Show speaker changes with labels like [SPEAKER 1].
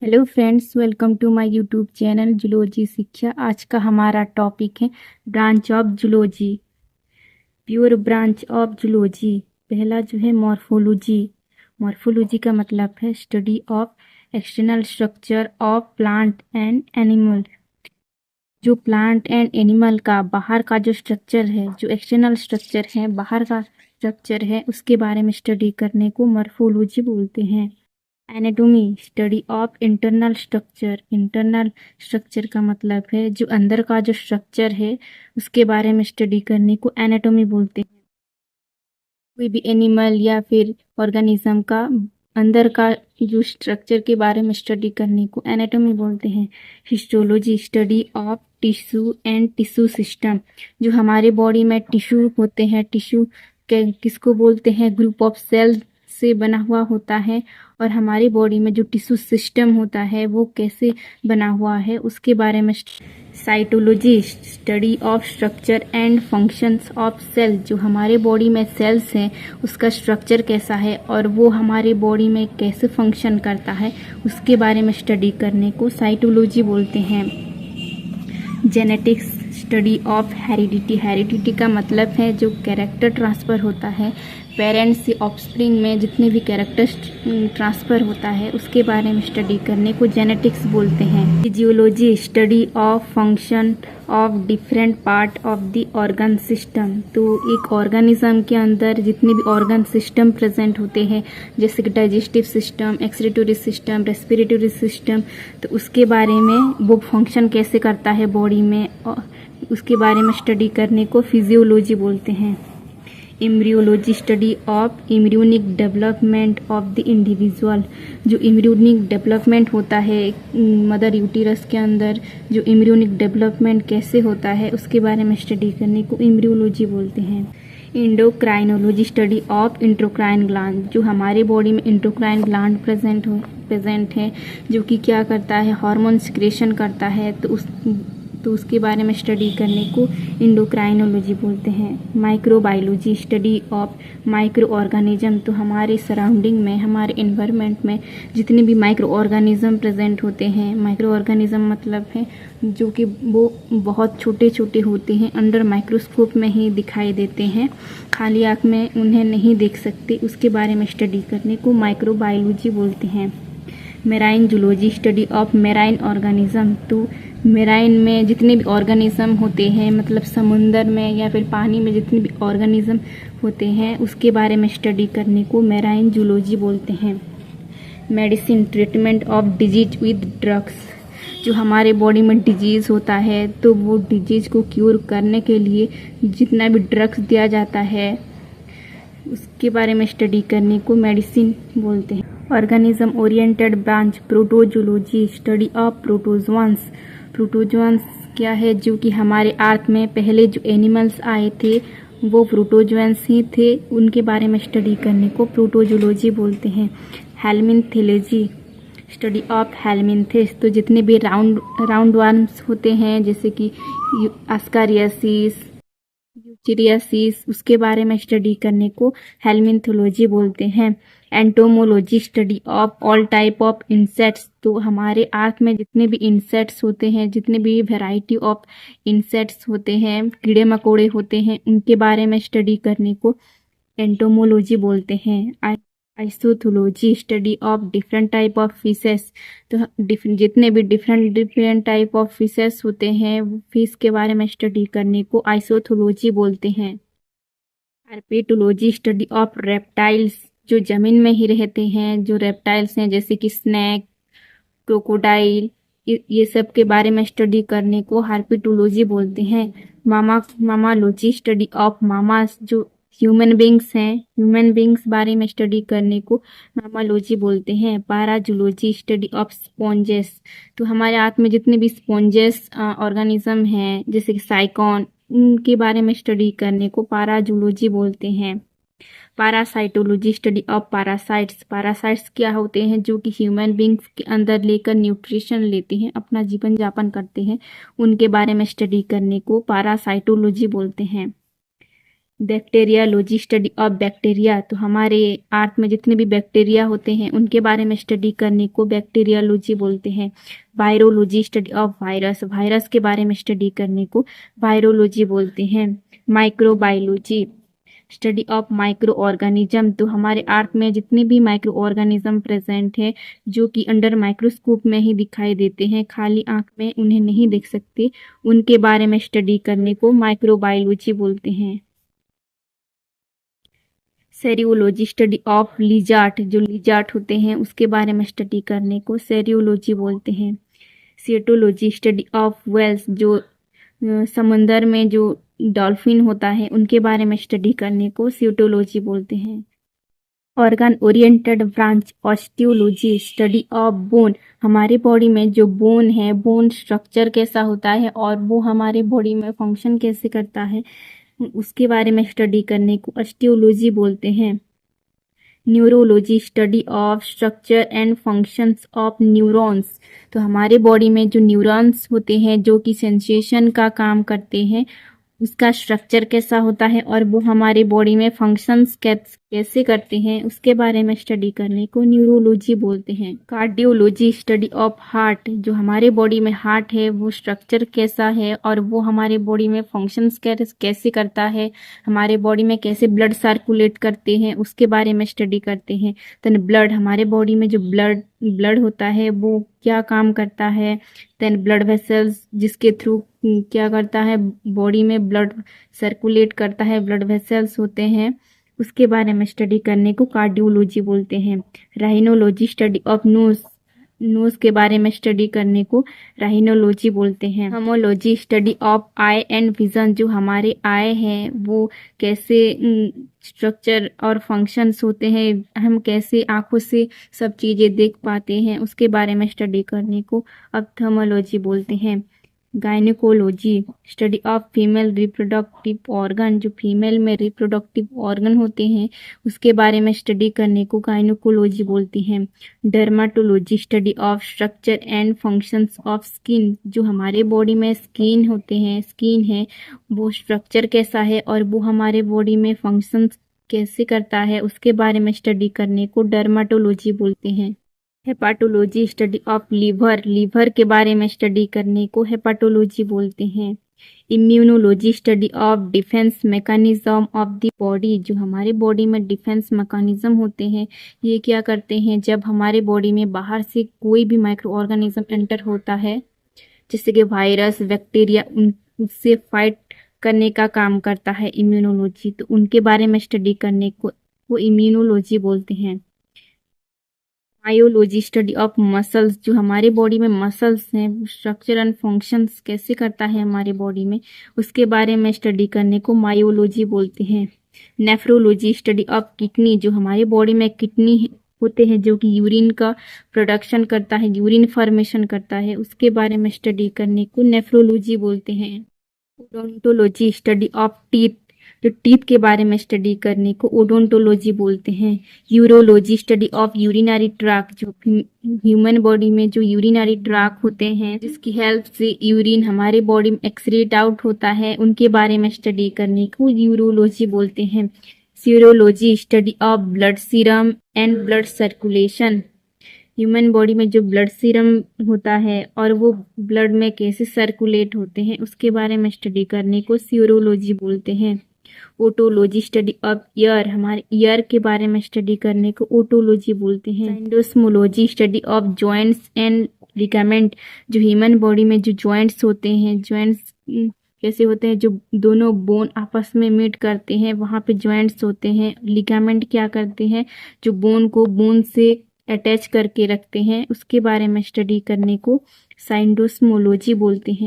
[SPEAKER 1] Hello friends, welcome to my YouTube channel zoology शिक्षा। आज का हमारा टॉपिक है branch of zoology, pure branch of zoology. पहला जो है मॉर्फोलॉजी। मॉर्फोलॉजी का मतलब है study of external structure of plant and animal. जो प्लांट एंड एनिमल का बाहर का जो स्ट्रक्चर है, जो एक्सटर्नल स्ट्रक्चर है, बाहर का स्ट्रक्चर है, उसके बारे में स्टडी करने को मॉर्फोलॉजी बोलते हैं। Anatomy, study of internal structure. Internal structure का मतलब है जो अंदर का जो स्ट्रक्चर है उसके बारे में स्टडी करने को एनाटॉमी बोलते हैं। कोई भी एनिमल या फिर ऑर्गेनिज्म का अंदर का जो स्ट्रक्चर के बारे में स्टडी करने को एनाटॉमी बोलते हैं। Histology, study of tissue and tissue system. जो हमारे बॉडी में टिश्यू होते हैं, टिश्यू के किसको बोलते हैं? ग्रुप ऑफ सेल से बना हुआ होता है। और हमारी बॉडी में जो टिश्यू सिस्टम होता है वो कैसे बना हुआ है उसके बारे में। Cytology, study of structure and functions of cell. जो हमारे बॉडी में सेल्स हैं उसका स्ट्रक्चर कैसा है और वो हमारे बॉडी में कैसे फंक्शन करता है उसके बारे में स्टडी करने को साइटोलॉजी बोलते हैं। Genetics, study of heredity. Heredity का मतलब है जो कैरेक्टर ट्रांसफ़र होता है पेरेंट्स से ऑफस्प्रिंग में, जितने भी कैरेक्टर्स ट्रांसफ़र होता है उसके बारे में स्टडी करने को जेनेटिक्स बोलते हैं। Physiology, study of function of different part of the organ system. तो एक ऑर्गेनिज्म के अंदर जितने भी ऑर्गन सिस्टम प्रेजेंट होते हैं, जैसे कि digestive system, एक्सक्रीटोरी system, respiratory system, तो उसके बारे में वो फंक्शन कैसे करता है बॉडी में, उसके बारे में स्टडी करने को फिजियोलॉजी बोलते हैं। Embryology, study of embryonic development of the individual. जो एम्ब्रियोनिक डेवलपमेंट होता है मदर यूटिरस के अंदर, जो एम्ब्रियोनिक डेवलपमेंट कैसे होता है उसके बारे में स्टडी करने को एम्ब्रियोलॉजी बोलते हैं। Endocrinology, study of endocrine gland. जो हमारे बॉडी में इंट्रोक्राइन ग्लैंड प्रेजेंट है जो कि क्या करता है? हार्मोन सिक्रेशन करता है, तो उसके बारे में स्टडी करने को इंडोक्राइनोलॉजी बोलते हैं। Microbiology, study of micro organism. तो हमारे सराउंडिंग में, हमारे इन्वायरमेंट में जितने भी माइक्रो ऑर्गेनिज्म प्रेजेंट होते हैं, माइक्रो ऑर्गेनिज्म मतलब है जो कि वो बहुत छोटे छोटे होते हैं, अंडर माइक्रोस्कोप में ही दिखाई देते हैं, खाली आँख में उन्हें नहीं देख सकते, उसके बारे में स्टडी करने को माइक्रोबायोलॉजी बोलते हैं। Marine zoology, study of marine organism. तो मेराइन में जितने भी ऑर्गेनिज्म होते हैं, मतलब समुंदर में या फिर पानी में जितने भी ऑर्गेनिज्म होते हैं उसके बारे में स्टडी करने को मेराइन जूलॉजी बोलते हैं। Medicine, treatment of disease with drugs. जो हमारे बॉडी में डिजीज़ होता है तो वो डिजीज़ को क्यूर करने के लिए जितना भी ड्रग्स दिया जाता है उसके बारे में स्टडी करने को मेडिसिन बोलते हैं। Organism oriented branch, protozoology, study of protozoans. Protozoans क्या है? जो कि हमारे अर्थ में पहले जो एनिमल्स आए थे वो प्रोटोजोआंस ही थे, उनके बारे में स्टडी करने को प्रोटोजूलॉजी बोलते हैं। हेलमिन्थोलॉजी, स्टडी ऑफ हेलमिन्थेस। तो जितने भी राउंड वर्म्स होते हैं जैसे कि आस्कारियासिस, यूचेरियासिस, उसके बारे में स्टडी करने को हेलमिन्थोलॉजी बोलते हैं। Entomology, study of all type of insects. तो हमारे अर्थ में जितने भी इंसेक्ट्स होते हैं, जितने भी वैरायटी ऑफ इंसेक्ट्स होते हैं, कीड़े मकोड़े होते हैं, उनके बारे में स्टडी करने को एंटोमोलॉजी बोलते हैं। Ichthyology, study of different type of fishes. तो जितने भी डिफरेंट टाइप ऑफ फिशेस होते हैं, फिश के बारे में स्टडी करने को आइसोथोलॉजी बोलते हैं। Herpetology, study of reptiles. जो जमीन में ही रहते हैं, जो रेप्टाइल्स हैं जैसे कि स्नैक, क्रोकोडाइल, ये सब के बारे में स्टडी करने को हर्पेटोलॉजी बोलते हैं। मामालॉजी, स्टडी ऑफ मामास। जो ह्यूमन बींग्स हैं, ह्यूमन बींग्स बारे में स्टडी करने को मामालॉजी बोलते हैं। पैराजूलॉजी, स्टडी ऑफ स्पॉन्जेस। तो हमारे हाथ में जितने भी स्पॉन्जेस ऑर्गेनिज्म हैं जैसे कि साइकॉन, उनके बारे में स्टडी करने को पैराजूलॉजी बोलते हैं। Parasitology, study of parasites. Parasites क्या होते हैं? जो कि ह्यूमन बींग्स के अंदर लेकर न्यूट्रिशन लेते हैं, अपना जीवन यापन करते हैं, उनके बारे में स्टडी करने को पैरासाइटोलॉजी बोलते हैं। बैक्टीरियालॉजी स्टडी ऑफ बैक्टीरिया, तो हमारे अर्थ में जितने भी बैक्टीरिया होते हैं उनके बारे में स्टडी करने को बैक्टीरियालॉजी बोलते हैं। Virology study of virus, virus के बारे में स्टडी करने को वायरोलॉजी बोलते हैं। Microbiology study of micro organism, तो हमारे अर्थ में जितने भी माइक्रो ऑर्गेनिज्म प्रेजेंट है जो कि अंडर माइक्रोस्कोप में ही दिखाई देते हैं, खाली आंख में उन्हें नहीं देख सकते, उनके बारे में स्टडी करने को माइक्रोबायोलॉजी बोलते हैं। सेरियोलॉजी स्टडी ऑफ लिजार्ड, जो लिजार्ड होते हैं उसके बारे में स्टडी करने को सेरियोलॉजी बोलते हैं। सीटोलॉजी स्टडी ऑफ वेल्स, जो समंदर में जो डॉल्फिन होता है उनके बारे में स्टडी करने को सीटोलॉजी बोलते हैं। Organ oriented branch osteology study of bone, हमारे बॉडी में जो बोन है, बोन स्ट्रक्चर कैसा होता है और वो हमारे बॉडी में फंक्शन कैसे करता है, उसके बारे में स्टडी करने को ऑस्टियोलॉजी बोलते हैं। Neurology study of structure and functions of neurons, तो हमारे बॉडी में जो न्यूरॉन्स होते हैं जो कि सेंसेशन का काम करते हैं, उसका स्ट्रक्चर कैसा होता है और वो हमारे बॉडी में फंक्शंस कैसे करते हैं, उसके बारे में स्टडी करने को न्यूरोलॉजी बोलते हैं। कार्डियोलॉजी स्टडी ऑफ हार्ट, जो हमारे बॉडी में हार्ट है वो स्ट्रक्चर कैसा है और वो हमारे बॉडी में फंक्शंस कैसे करता है, हमारे बॉडी में कैसे ब्लड सर्कुलेट करते हैं, उसके बारे में स्टडी करते हैं। देन ब्लड, हमारे बॉडी में जो ब्लड होता है वो क्या काम करता है। देन ब्लड वेसल्स, जिसके थ्रू क्या करता है, बॉडी में ब्लड सर्कुलेट करता है, ब्लड वेसल्स होते हैं, उसके बारे में स्टडी करने को कार्डियोलॉजी बोलते हैं। राइनोलॉजी स्टडी ऑफ नोज के बारे में स्टडी करने को राइनोलॉजी बोलते हैं। Homology study of I and vision, जो हमारे आई है वो कैसे स्ट्रक्चर और फंक्शंस होते हैं, हम कैसे आंखों से सब चीज़ें देख पाते हैं, उसके बारे में स्टडी करने को ऑप्थेल्मोलॉजी बोलते हैं। Gynaecology study of female reproductive organ, जो फीमेल में रिप्रोडक्टिव ऑर्गन होते हैं उसके बारे में स्टडी करने को गायनेकोलॉजी बोलती हैं। Dermatology study of structure and functions of skin, जो हमारे बॉडी में स्किन है वो स्ट्रक्चर कैसा है और वो हमारे बॉडी में फंक्शंस कैसे करता है, उसके बारे में स्टडी करने को डर्माटोलॉजी बोलते हैं। हेपाटोलॉजी स्टडी ऑफ लीवर के बारे में स्टडी करने को हेपाटोलॉजी बोलते हैं। Immunology study of defence mechanism of the body, जो हमारे बॉडी में डिफेंस मैकेनिज्म होते हैं, ये क्या करते हैं, जब हमारे बॉडी में बाहर से कोई भी माइक्रो ऑर्गेनिज्म एंटर होता है जैसे कि वायरस, बैक्टीरिया, उससे फाइट करने का काम करता है इम्यूनोलॉजी, तो उनके बारे में स्टडी करने को वो इम्यूनोलॉजी बोलते हैं। मायोलॉजी स्टडी ऑफ मसल्स, जो हमारे बॉडी में मसल्स हैं, स्ट्रक्चर एंड फंक्शंस कैसे करता है हमारे बॉडी में, उसके बारे में स्टडी करने को मायोलॉजी बोलते हैं। नेफ्रोलॉजी स्टडी ऑफ किडनी, जो हमारे बॉडी में किडनी होते हैं जो कि यूरिन का प्रोडक्शन करता है, यूरिन फॉर्मेशन करता है, उसके बारे में स्टडी करने को नेफ्रोलॉजी बोलते हैं। ओडोंटोलॉजी स्टडी ऑफ टीथ, जो टीथ के बारे में स्टडी करने को ओडोंटोलॉजी बोलते हैं। Urology study of urinary tract, जो ह्यूमन बॉडी में जो यूरिनरी ट्रैक्ट होते हैं जिसकी हेल्प से यूरिन हमारे बॉडी में एक्सक्रीट आउट होता है, उनके बारे में स्टडी करने को यूरोलॉजी बोलते हैं। Serology study of blood serum and blood circulation, human body में जो ब्लड सीरम होता है और वो ब्लड में कैसे सर्कुलेट होते हैं, उसके बारे में स्टडी करने को सीरोलॉजी बोलते हैं। ओटोलॉजी स्टडी ऑफ ईयर, हमारे ईयर के बारे में स्टडी करने को ओटोलॉजी बोलते हैं। Syndesmology study of joints and ligament, जो ह्यूमन बॉडी में जो जॉइंट्स होते हैं, जॉइंट्स कैसे होते हैं, जो दोनों बोन आपस में मीट करते हैं, वहाँ पे जॉइंट्स होते हैं। लिगामेंट क्या करते हैं, जो बोन को बोन से अटैच करके रखते हैं, उसके बारे में स्टडी करने को साइंडोस्मोलॉजी बोलते हैं।